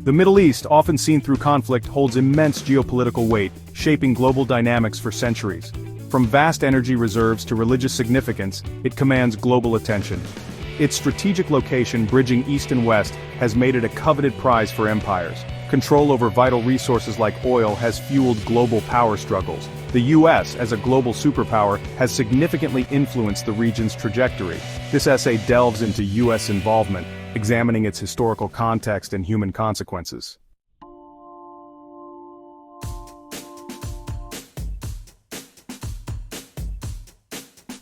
The Middle East, often seen through conflict, holds immense geopolitical weight, shaping global dynamics for centuries. From vast energy reserves to religious significance, it commands global attention. Its strategic location, bridging east and west, has made it a coveted prize for empires. Control over vital resources like oil has fueled global power struggles. The US, as a global superpower, has significantly influenced the region's trajectory. This essay delves into US involvement, examining its historical context and human consequences.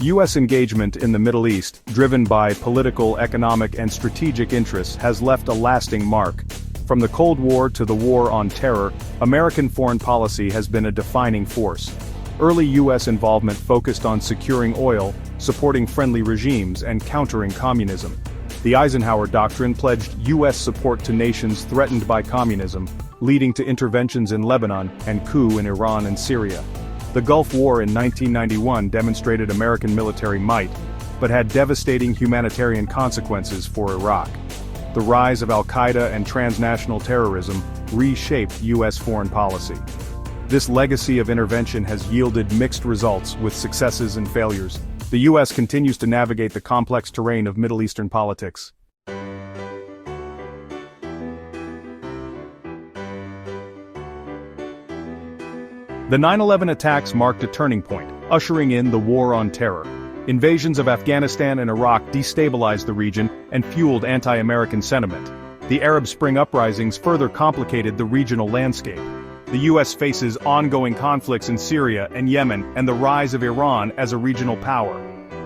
U.S. engagement in the Middle East, driven by political, economic, and strategic interests, has left a lasting mark. From the Cold War to the War on Terror, American foreign policy has been a defining force. Early U.S. involvement focused on securing oil, supporting friendly regimes, and countering communism. The Eisenhower Doctrine pledged U.S. support to nations threatened by communism, leading to interventions in Lebanon and coup in Iran and Syria. The Gulf War in 1991 demonstrated American military might, but had devastating humanitarian consequences for Iraq. The rise of Al-Qaeda and transnational terrorism reshaped U.S. foreign policy. This legacy of intervention has yielded mixed results, with successes and failures. The U.S. continues to navigate the complex terrain of Middle Eastern politics. The 9/11 attacks marked a turning point, ushering in the War on Terror. Invasions of Afghanistan and Iraq destabilized the region and fueled anti-American sentiment. The Arab Spring uprisings further complicated the regional landscape. The U.S. faces ongoing conflicts in Syria and Yemen and the rise of Iran as a regional power.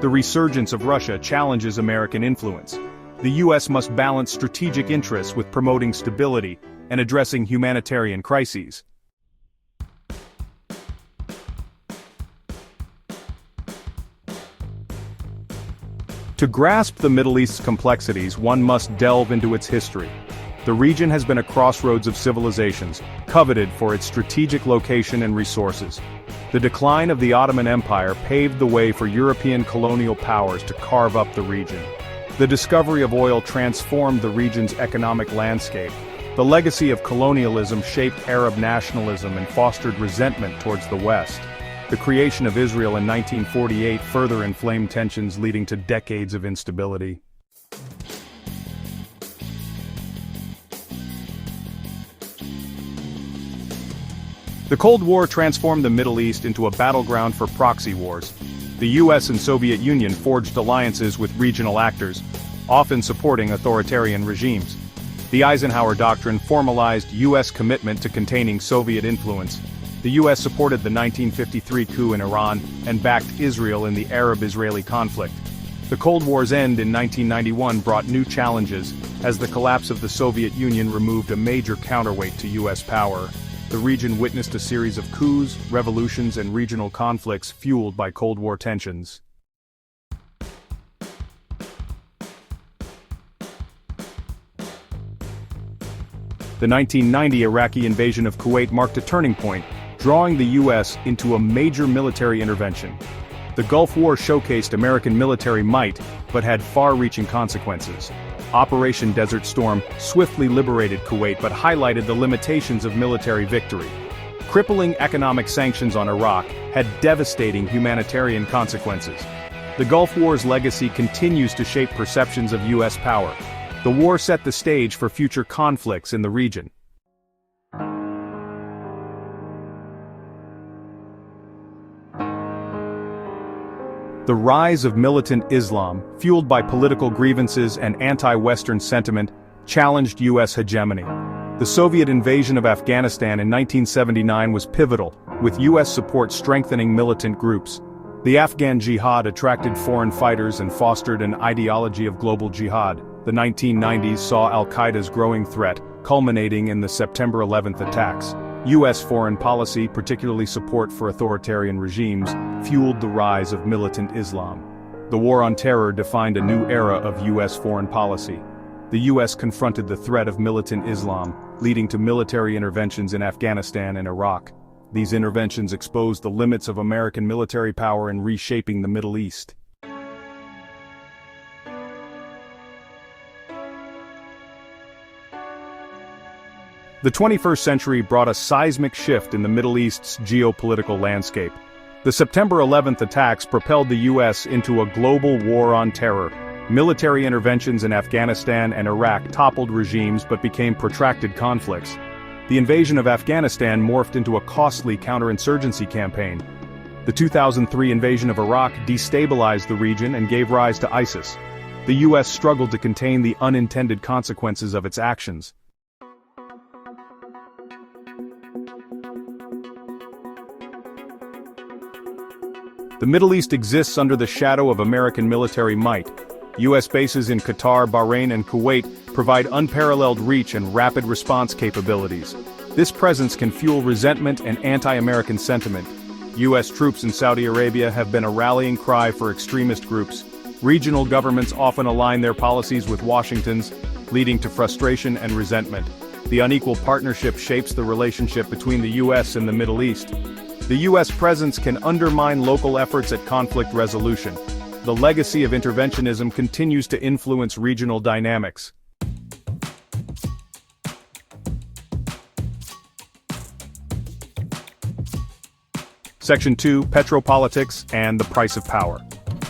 The resurgence of Russia challenges American influence. The U.S. must balance strategic interests with promoting stability and addressing humanitarian crises. To grasp the Middle East's complexities, one must delve into its history. The region has been a crossroads of civilizations, coveted for its strategic location and resources. The decline of the Ottoman Empire paved the way for European colonial powers to carve up the region. The discovery of oil transformed the region's economic landscape. The legacy of colonialism shaped Arab nationalism and fostered resentment towards the West. The creation of Israel in 1948 further inflamed tensions, leading to decades of instability. The Cold War transformed the Middle East into a battleground for proxy wars. The US and Soviet Union forged alliances with regional actors, often supporting authoritarian regimes. The Eisenhower Doctrine formalized US commitment to containing Soviet influence. The US supported the 1953 coup in Iran and backed Israel in the Arab-Israeli conflict. The Cold War's end in 1991 brought new challenges, as the collapse of the Soviet Union removed a major counterweight to US power. The region witnessed a series of coups, revolutions, and regional conflicts fueled by Cold War tensions. The 1990 Iraqi invasion of Kuwait marked a turning point, drawing the U.S. into a major military intervention. The Gulf War showcased American military might, but had far-reaching consequences. Operation Desert Storm swiftly liberated Kuwait but highlighted the limitations of military victory. Crippling economic sanctions on Iraq had devastating humanitarian consequences. The Gulf War's legacy continues to shape perceptions of U.S. power. The war set the stage for future conflicts in the region. The rise of militant Islam, fueled by political grievances and anti-Western sentiment, challenged U.S. hegemony. The Soviet invasion of Afghanistan in 1979 was pivotal, with U.S. support strengthening militant groups. The Afghan jihad attracted foreign fighters and fostered an ideology of global jihad. The 1990s saw Al-Qaeda's growing threat, culminating in the September 11th attacks. U.S. foreign policy, particularly support for authoritarian regimes, fueled the rise of militant Islam. The War on Terror defined a new era of U.S. foreign policy. The U.S. confronted the threat of militant Islam, leading to military interventions in Afghanistan and Iraq. These interventions exposed the limits of American military power in reshaping the Middle East. The 21st century brought a seismic shift in the Middle East's geopolitical landscape. The September 11th attacks propelled the U.S. into a global war on terror. Military interventions in Afghanistan and Iraq toppled regimes but became protracted conflicts. The invasion of Afghanistan morphed into a costly counterinsurgency campaign. The 2003 invasion of Iraq destabilized the region and gave rise to ISIS. The U.S. struggled to contain the unintended consequences of its actions. The Middle East exists under the shadow of American military might. U.S. bases in Qatar, Bahrain, and Kuwait provide unparalleled reach and rapid response capabilities. This presence can fuel resentment and anti-American sentiment. U.S. troops in Saudi Arabia have been a rallying cry for extremist groups. Regional governments often align their policies with Washington's, leading to frustration and resentment. The unequal partnership shapes the relationship between the U.S. and the Middle East. The U.S. presence can undermine local efforts at conflict resolution. The legacy of interventionism continues to influence regional dynamics. Section 2, Petropolitics and the Price of Power.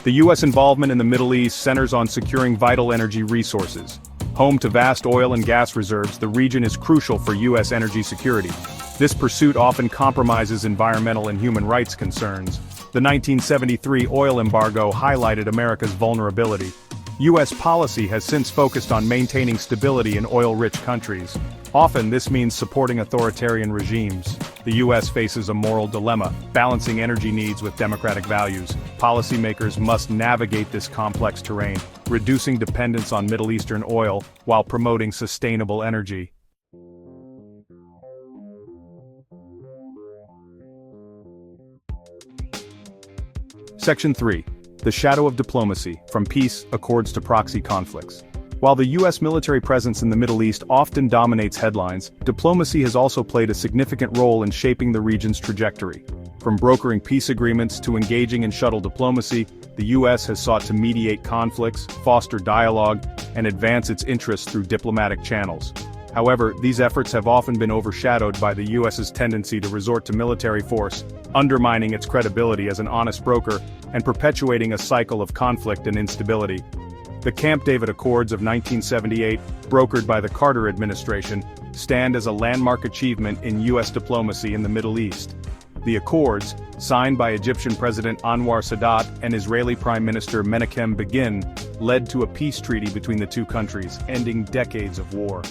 The U.S. involvement in the Middle East centers on securing vital energy resources. Home to vast oil and gas reserves, the region is crucial for U.S. energy security. This pursuit often compromises environmental and human rights concerns. The 1973 oil embargo highlighted America's vulnerability. U.S. policy has since focused on maintaining stability in oil-rich countries. Often this means supporting authoritarian regimes. The U.S. faces a moral dilemma, balancing energy needs with democratic values. Policymakers must navigate this complex terrain, reducing dependence on Middle Eastern oil while promoting sustainable energy. Section 3. The Shadow of Diplomacy, from Peace Accords to Proxy Conflicts. While the U.S. military presence in the Middle East often dominates headlines, diplomacy has also played a significant role in shaping the region's trajectory. From brokering peace agreements to engaging in shuttle diplomacy, the U.S. has sought to mediate conflicts, foster dialogue, and advance its interests through diplomatic channels. However, these efforts have often been overshadowed by the U.S.'s tendency to resort to military force, undermining its credibility as an honest broker and perpetuating a cycle of conflict and instability. The Camp David Accords of 1978, brokered by the Carter administration, stand as a landmark achievement in U.S. diplomacy in the Middle East. The Accords, signed by Egyptian President Anwar Sadat and Israeli Prime Minister Menachem Begin, led to a peace treaty between the two countries, ending decades of war.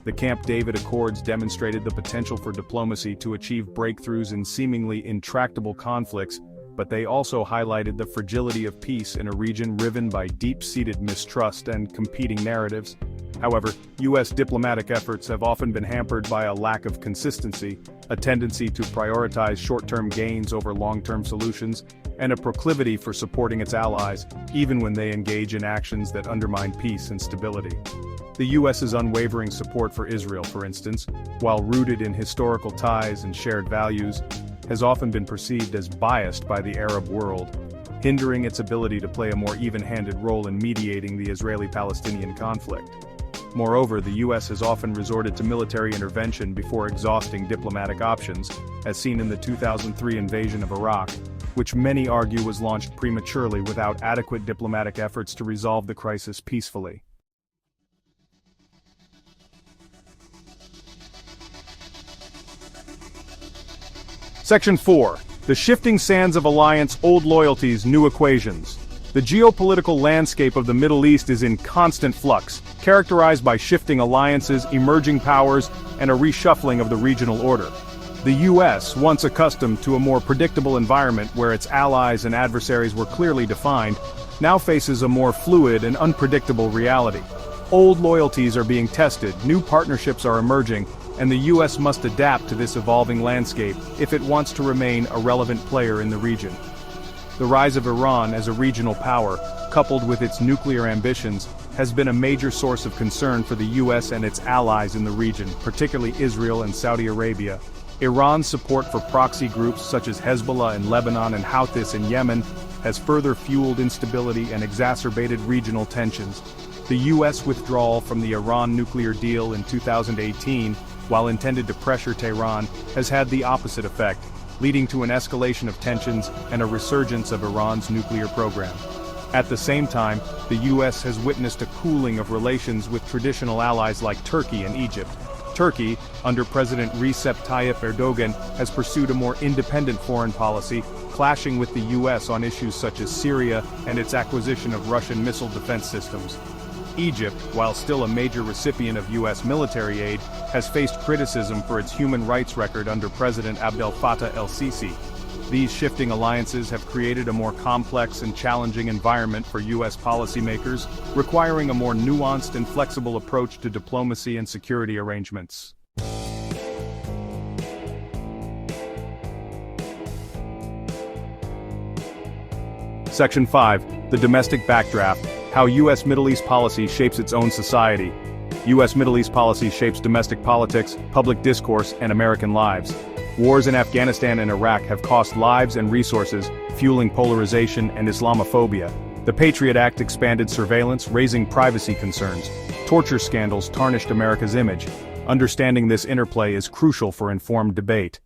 The Camp David Accords demonstrated the potential for diplomacy to achieve breakthroughs in seemingly intractable conflicts, but they also highlighted the fragility of peace in a region riven by deep-seated mistrust and competing narratives. However, U.S. diplomatic efforts have often been hampered by a lack of consistency, a tendency to prioritize short-term gains over long-term solutions, and a proclivity for supporting its allies, even when they engage in actions that undermine peace and stability. The U.S.'s unwavering support for Israel, for instance, while rooted in historical ties and shared values, has often been perceived as biased by the Arab world, hindering its ability to play a more even-handed role in mediating the Israeli-Palestinian conflict. Moreover, the U.S. has often resorted to military intervention before exhausting diplomatic options, as seen in the 2003 invasion of Iraq, which many argue was launched prematurely without adequate diplomatic efforts to resolve the crisis peacefully. Section 4. The Shifting Sands of Alliance, Old Loyalties, New Equations. The geopolitical landscape of the Middle East is in constant flux, characterized by shifting alliances, emerging powers, and a reshuffling of the regional order. The U.S., once accustomed to a more predictable environment where its allies and adversaries were clearly defined, now faces a more fluid and unpredictable reality. Old loyalties are being tested, new partnerships are emerging, and the U.S. must adapt to this evolving landscape if it wants to remain a relevant player in the region. The rise of Iran as a regional power, coupled with its nuclear ambitions, has been a major source of concern for the U.S. and its allies in the region, particularly Israel and Saudi Arabia. Iran's support for proxy groups such as Hezbollah in Lebanon and Houthis in Yemen has further fueled instability and exacerbated regional tensions. The U.S. withdrawal from the Iran nuclear deal in 2018 while intended to pressure Tehran, has had the opposite effect, leading to an escalation of tensions and a resurgence of Iran's nuclear program. At the same time, the US has witnessed a cooling of relations with traditional allies like Turkey and Egypt. Turkey, under President Recep Tayyip Erdogan, has pursued a more independent foreign policy, clashing with the US on issues such as Syria and its acquisition of Russian missile defense systems. Egypt, while still a major recipient of US military aid, has faced criticism for its human rights record under President Abdel Fattah el-Sisi. These shifting alliances have created a more complex and challenging environment for US policymakers, requiring a more nuanced and flexible approach to diplomacy and security arrangements. Section 5. The Domestic Backdraft: How U.S. Middle East Policy Shapes Its Own Society. U.S. Middle East policy shapes domestic politics, public discourse, and American lives. Wars in Afghanistan and Iraq have cost lives and resources, fueling polarization and Islamophobia. The Patriot Act expanded surveillance, raising privacy concerns. Torture scandals tarnished America's image. Understanding this interplay is crucial for informed debate.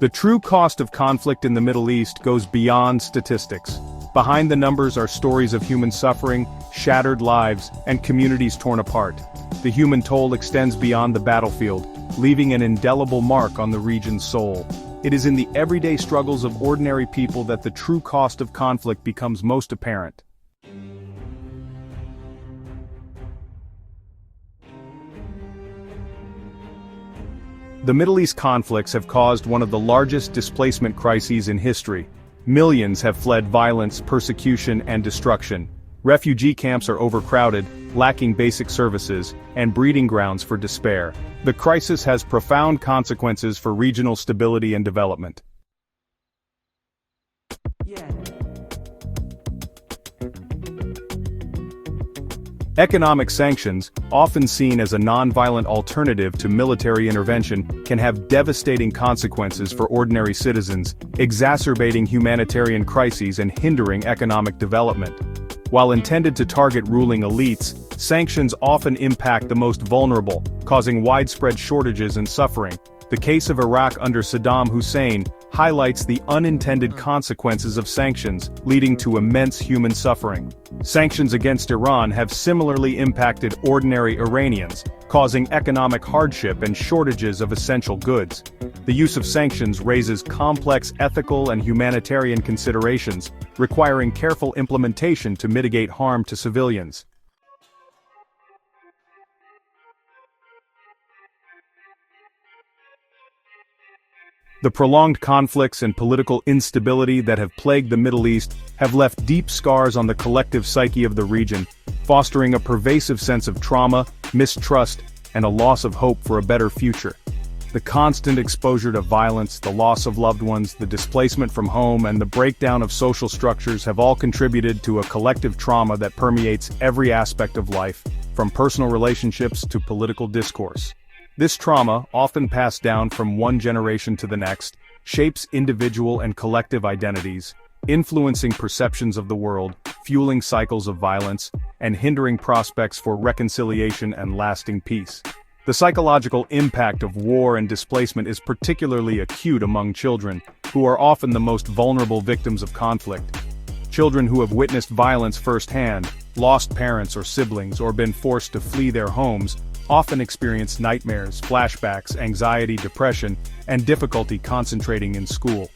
The true cost of conflict in the Middle East goes beyond statistics. Behind the numbers are stories of human suffering, shattered lives, and communities torn apart. The human toll extends beyond the battlefield, leaving an indelible mark on the region's soul. It is in the everyday struggles of ordinary people that the true cost of conflict becomes most apparent. The Middle East conflicts have caused one of the largest displacement crises in history. Millions have fled violence, persecution, and destruction. Refugee camps are overcrowded, lacking basic services, and breeding grounds for despair. The crisis has profound consequences for regional stability and development. Economic sanctions, often seen as a non-violent alternative to military intervention, can have devastating consequences for ordinary citizens, exacerbating humanitarian crises and hindering economic development. While intended to target ruling elites, sanctions often impact the most vulnerable, causing widespread shortages and suffering. The case of Iraq under Saddam Hussein highlights the unintended consequences of sanctions, leading to immense human suffering. Sanctions against Iran have similarly impacted ordinary Iranians, causing economic hardship and shortages of essential goods. The use of sanctions raises complex ethical and humanitarian considerations, requiring careful implementation to mitigate harm to civilians. The prolonged conflicts and political instability that have plagued the Middle East have left deep scars on the collective psyche of the region, fostering a pervasive sense of trauma, mistrust, and a loss of hope for a better future. The constant exposure to violence, the loss of loved ones, the displacement from home, and the breakdown of social structures have all contributed to a collective trauma that permeates every aspect of life, from personal relationships to political discourse. This trauma, often passed down from one generation to the next, shapes individual and collective identities, influencing perceptions of the world, fueling cycles of violence, and hindering prospects for reconciliation and lasting peace. The psychological impact of war and displacement is particularly acute among children, who are often the most vulnerable victims of conflict. Children who have witnessed violence firsthand, lost parents or siblings, or been forced to flee their homes, often experience nightmares, flashbacks, anxiety, depression, and difficulty concentrating in school.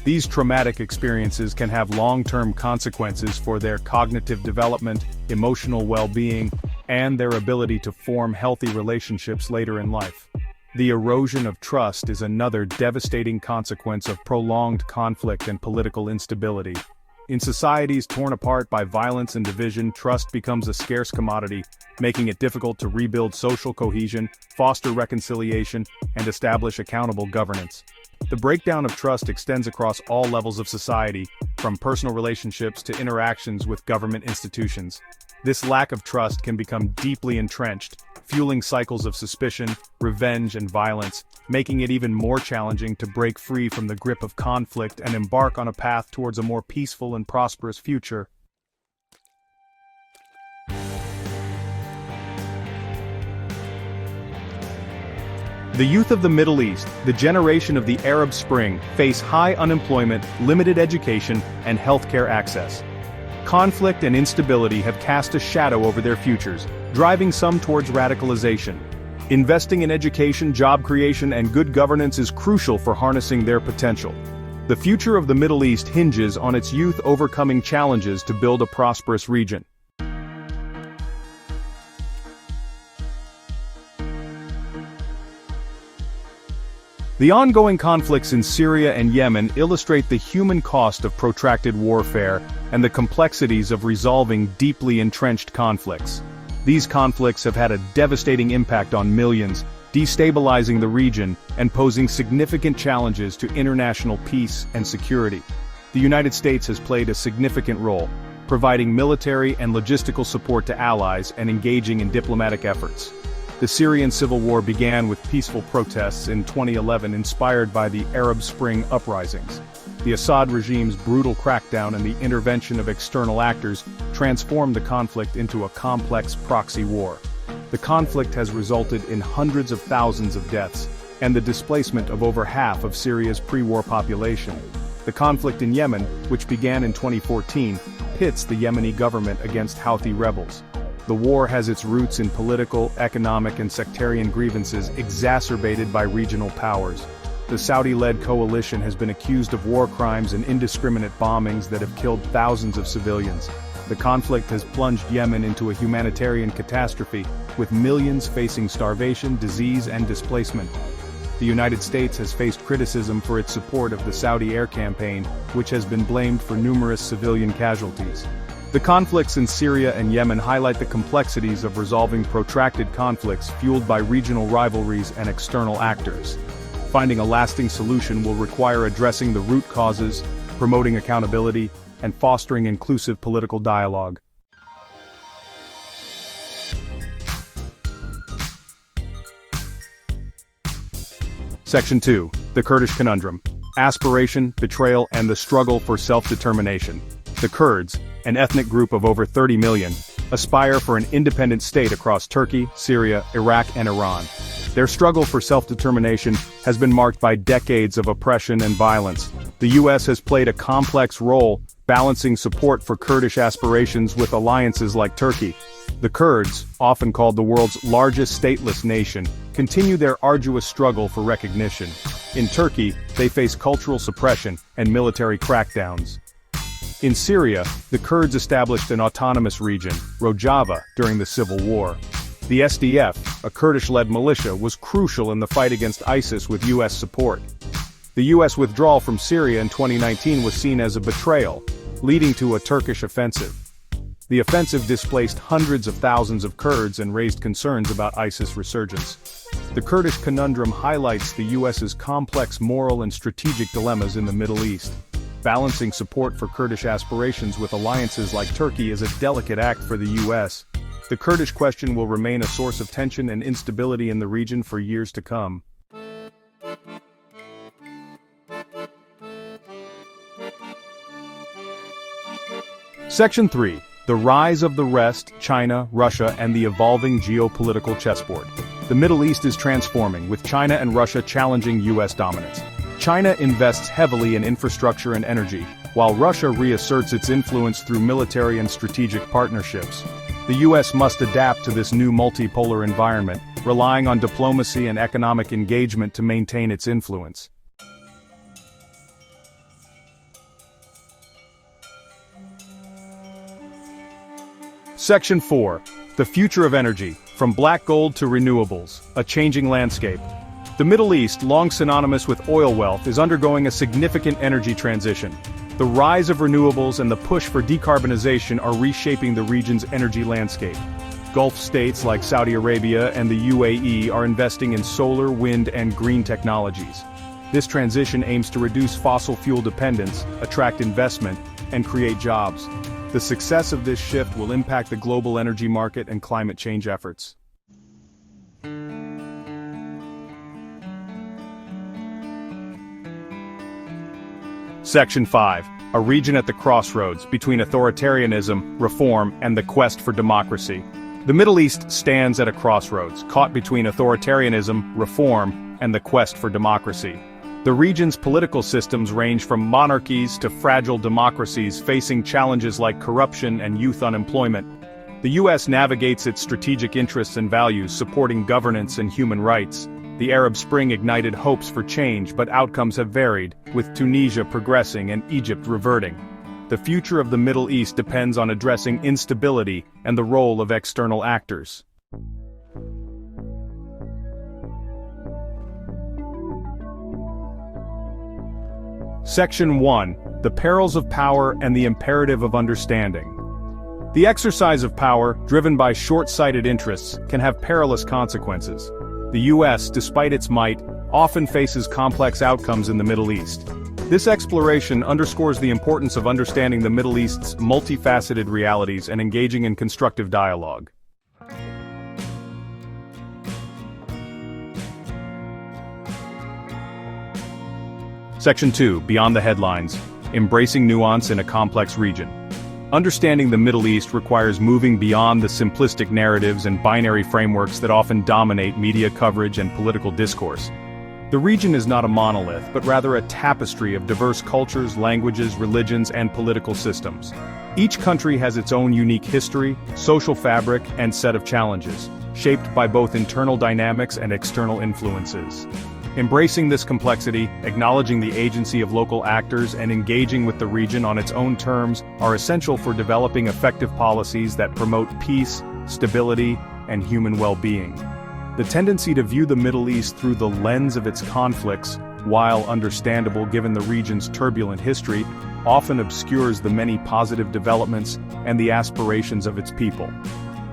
These traumatic experiences can have long-term consequences for their cognitive development, emotional well-being, and their ability to form healthy relationships later in life. The erosion of trust is another devastating consequence of prolonged conflict and political instability. In societies torn apart by violence and division, trust becomes a scarce commodity, making it difficult to rebuild social cohesion, foster reconciliation, and establish accountable governance. The breakdown of trust extends across all levels of society, from personal relationships to interactions with government institutions. This lack of trust can become deeply entrenched, fueling cycles of suspicion, revenge, and violence, making it even more challenging to break free from the grip of conflict and embark on a path towards a more peaceful and prosperous future. The youth of the Middle East, the generation of the Arab Spring, face high unemployment, limited education, and healthcare access. Conflict and instability have cast a shadow over their futures, driving some towards radicalization. Investing in education, job creation, and good governance is crucial for harnessing their potential. The future of the Middle East hinges on its youth overcoming challenges to build a prosperous region. The ongoing conflicts in Syria and Yemen illustrate the human cost of protracted warfare and the complexities of resolving deeply entrenched conflicts. These conflicts have had a devastating impact on millions, destabilizing the region and posing significant challenges to international peace and security. The United States has played a significant role, providing military and logistical support to allies and engaging in diplomatic efforts. The Syrian civil war began with peaceful protests in 2011 inspired by the Arab Spring uprisings. The Assad regime's brutal crackdown and the intervention of external actors transformed the conflict into a complex proxy war. The conflict has resulted in hundreds of thousands of deaths and the displacement of over half of Syria's pre-war population. The conflict in Yemen, which began in 2014, pits the Yemeni government against Houthi rebels. The war has its roots in political, economic, and sectarian grievances exacerbated by regional powers. The Saudi-led coalition has been accused of war crimes and indiscriminate bombings that have killed thousands of civilians. The conflict has plunged Yemen into a humanitarian catastrophe, with millions facing starvation, disease, and displacement. The United States has faced criticism for its support of the Saudi air campaign, which has been blamed for numerous civilian casualties. The conflicts in Syria and Yemen highlight the complexities of resolving protracted conflicts fueled by regional rivalries and external actors. Finding a lasting solution will require addressing the root causes, promoting accountability, and fostering inclusive political dialogue. Section 2. The Kurdish Conundrum. Aspiration, betrayal, and the struggle for self-determination. The Kurds, an ethnic group of over 30 million, aspire for an independent state across Turkey, Syria, Iraq, and Iran. Their struggle for self-determination has been marked by decades of oppression and violence. The U.S. has played a complex role, balancing support for Kurdish aspirations with alliances like Turkey. The Kurds, often called the world's largest stateless nation, continue their arduous struggle for recognition. In Turkey, they face cultural suppression and military crackdowns. In Syria, the Kurds established an autonomous region, Rojava, during the civil war. The SDF, a Kurdish-led militia, was crucial in the fight against ISIS with U.S. support. The U.S. withdrawal from Syria in 2019 was seen as a betrayal, leading to a Turkish offensive. The offensive displaced hundreds of thousands of Kurds and raised concerns about ISIS resurgence. The Kurdish conundrum highlights the U.S.'s complex moral and strategic dilemmas in the Middle East. Balancing support for Kurdish aspirations with alliances like Turkey is a delicate act for the U.S. The Kurdish question will remain a source of tension and instability in the region for years to come. Section 3. The Rise of the West, China, Russia, and the Evolving Geopolitical Chessboard. The Middle East is transforming, with China and Russia challenging U.S. dominance. China invests heavily in infrastructure and energy, while Russia reasserts its influence through military and strategic partnerships. The U.S. must adapt to this new multipolar environment, relying on diplomacy and economic engagement to maintain its influence. Section 4. The Future of Energy, from black gold to renewables, a changing landscape. The Middle East, long synonymous with oil wealth, is undergoing a significant energy transition. The rise of renewables and the push for decarbonization are reshaping the region's energy landscape. Gulf states like Saudi Arabia and the UAE are investing in solar, wind, and green technologies. This transition aims to reduce fossil fuel dependence, attract investment, and create jobs. The success of this shift will impact the global energy market and climate change efforts. Section 5. A region at the crossroads between authoritarianism, reform, and the quest for democracy. The Middle East stands at a crossroads, caught between authoritarianism, reform, and the quest for democracy. The region's political systems range from monarchies to fragile democracies facing challenges like corruption and youth unemployment. The U.S. navigates its strategic interests and values, supporting governance and human rights. The Arab Spring ignited hopes for change, but outcomes have varied, with Tunisia progressing and Egypt reverting. The future of the Middle East depends on addressing instability and the role of external actors. Section 1. The Perils of Power and the Imperative of Understanding. The exercise of power, driven by short-sighted interests, can have perilous consequences. The U.S., despite its might, often faces complex outcomes in the Middle East. This exploration underscores the importance of understanding the Middle East's multifaceted realities and engaging in constructive dialogue. Section 2. Beyond the Headlines. Embracing Nuance in a Complex Region. Understanding the Middle East requires moving beyond the simplistic narratives and binary frameworks that often dominate media coverage and political discourse. The region is not a monolith, but rather a tapestry of diverse cultures, languages, religions, and political systems. Each country has its own unique history, social fabric, and set of challenges, shaped by both internal dynamics and external influences. Embracing this complexity, acknowledging the agency of local actors, and engaging with the region on its own terms are essential for developing effective policies that promote peace, stability, and human well-being. The tendency to view the Middle East through the lens of its conflicts, while understandable given the region's turbulent history, often obscures the many positive developments and the aspirations of its people.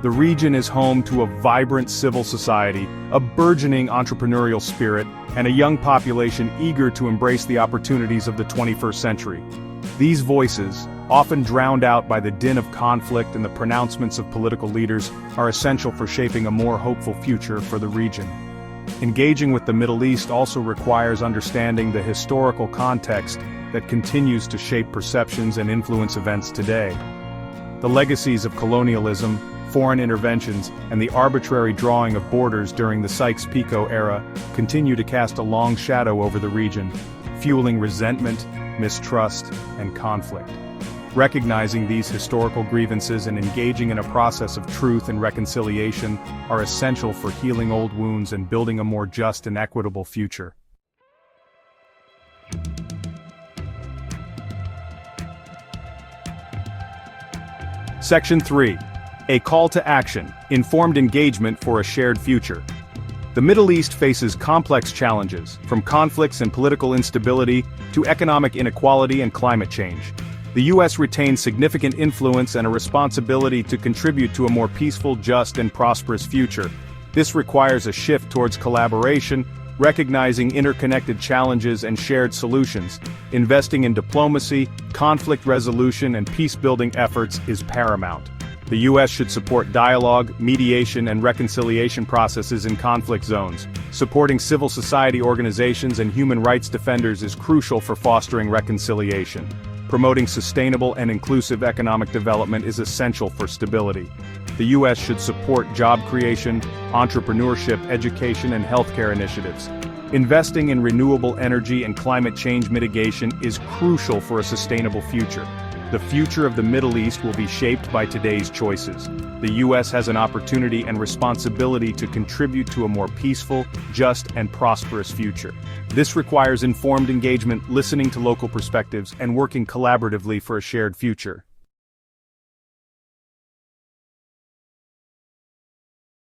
The region is home to a vibrant civil society, a burgeoning entrepreneurial spirit, and a young population eager to embrace the opportunities of the 21st century. These voices, often drowned out by the din of conflict and the pronouncements of political leaders, are essential for shaping a more hopeful future for the region. Engaging with the Middle East also requires understanding the historical context that continues to shape perceptions and influence events today. The legacies of colonialism, foreign interventions, and the arbitrary drawing of borders during the Sykes-Picot era continue to cast a long shadow over the region, fueling resentment, mistrust, and conflict. Recognizing these historical grievances and engaging in a process of truth and reconciliation are essential for healing old wounds and building a more just and equitable future. Section 3. A Call to Action, Informed Engagement for a Shared Future. The Middle East faces complex challenges, from conflicts and political instability to economic inequality and climate change. The U.S. retains significant influence and a responsibility to contribute to a more peaceful, just, and prosperous future. This requires a shift towards collaboration, recognizing interconnected challenges and shared solutions. Investing in diplomacy, conflict resolution, and peace-building efforts is paramount. The U.S. should support dialogue, mediation, and reconciliation processes in conflict zones. Supporting civil society organizations and human rights defenders is crucial for fostering reconciliation. Promoting sustainable and inclusive economic development is essential for stability. The U.S. should support job creation, entrepreneurship, education, and healthcare initiatives. Investing in renewable energy and climate change mitigation is crucial for a sustainable future. The future of the Middle East will be shaped by today's choices. The U.S. has an opportunity and responsibility to contribute to a more peaceful, just, and prosperous future. This requires informed engagement, listening to local perspectives, and working collaboratively for a shared future.